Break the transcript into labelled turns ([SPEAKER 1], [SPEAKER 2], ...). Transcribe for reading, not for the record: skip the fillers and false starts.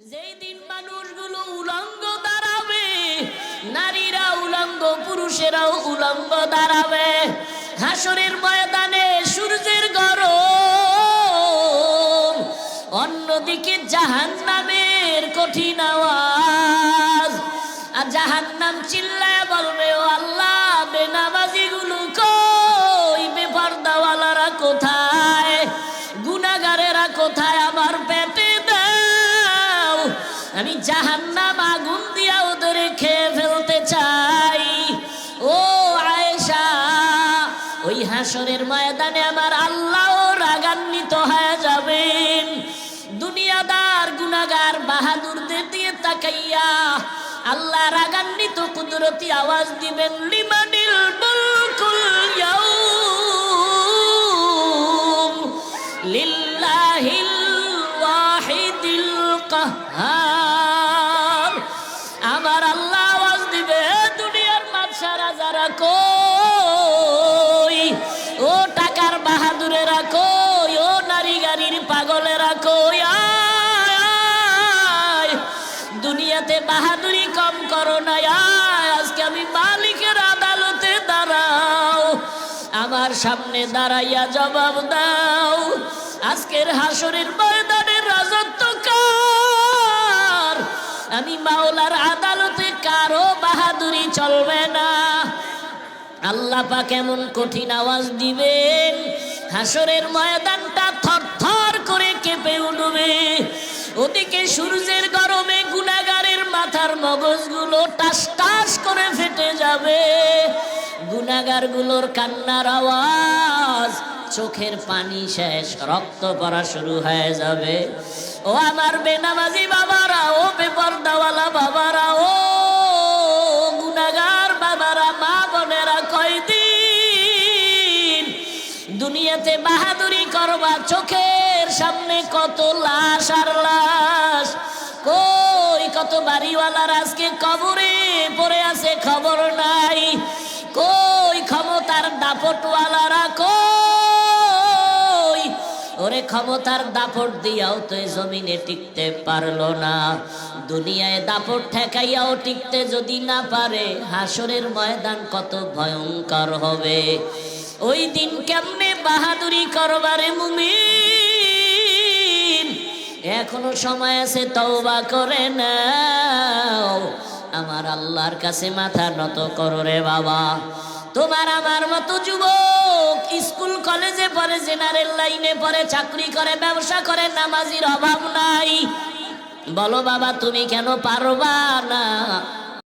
[SPEAKER 1] যেই দিন মানুষগুলো উলঙ্গ দাঁড়াবে, নারীরা উলঙ্গ, পুরুষেরাও উলঙ্গ দাঁড়াবে হাসরের ময়দানে। সূর্যের গরম, অন্যদিকে জাহান্নামের কঠিন আওয়াজ। আর জাহান্নাম চিল্লায় বলবে, ও আল্লাহ, বেনামাজিগুলো কই, বেপরদাওয়ালারা কোথায়, গুনাহগারেরা কোথায়, আমার পেটে দাও, আমি জাহান্নাম আগুন দিয়া ওদের খেয়ে ফেলতে চাই। ও আয়েশা, ওই হাসরের ময়দানে আমার আল্লাহ রাগান্বিত হয়ে যাবেন। দুনিয়াদার গুনাহগার বাহাদুরদের দিয়ে তাকাইয়া আল্লাহ রাগান্বিত কুদরতি আওয়াজ দিবেন, লিমানিল মুলকুল ইয়াউম লিল্লাহিল ওয়াহিদিল কাহ্হার। আমার আল্লাহ আওয়াজ দিবে, দুনিয়ার বাদশারা যারা কই, ও টাকার বাহাদুরেরা কই, ও নারী গাড়ির পাগলেরা কই, আয় দুনিয়াতে বাহাদুরি কম করো না, আজকে আমি মালিকের আদালতে দাঁড়াও, আমার সামনে দাঁড়াইয়া জবাব দাও, আজকের হাসরের ময়দানের রাজত্ব কার, আমি মাওলার আদালতে কারো বাহাদুরি চলবে না। আল্লাহ পাক এমন কঠিন আওয়াজ দিবেন, হাসরের ময়দানটা থরথর করে কেঁপে উঠবে। ওদিকে সূর্যের গরমে গুনাহগারের মাথার মগজগুলো টাস টাস করে ফেটে যাবে, গুনাহগারগুলোর কান্নার আওয়াজ, চোখের পানি শেষ, রক্ত পড়া শুরু হয়ে যাবে। ও আমার বেনামাজি বাবারা, ও বেপরদাওয়ালা বাবারা, ও গুনাহগার বাবারা, মা বোনেরা, কয়দিন দুনিয়াতে বাহাদুরি করবা, চোখের সামনে কত লাশ আর লাশ, কই কত বাড়িওয়ালার আজকে কবরে পড়ে আছে, খবর নাই, কই ক্ষমতার দাপটওয়ালারা কই, ওরে ক্ষমতার দাপট দিয়াও তো এই জমিনে টিকতে পারলো না, দুনিয়ায় দাপট ঠেকাইয়াও টিকতে যদি না পারে, হাসরের ময়দান কত ভয়ঙ্কর হবে। ওই দিন কেমনে বাহাদুরি করবারে মুমিন, এখনো সময় আছে, তওবা করে নাও, আমার আল্লাহর কাছে মাথা নত করো রে বাবা। তোমার আমার মতো যুবক স্কুল কলেজে পড়ে, জেনারেল লাইনে পড়ে, চাকরি করে, ব্যবসা করে, নামাজির অভাব নাই, বলো বাবা তুমি কেন পারবা না?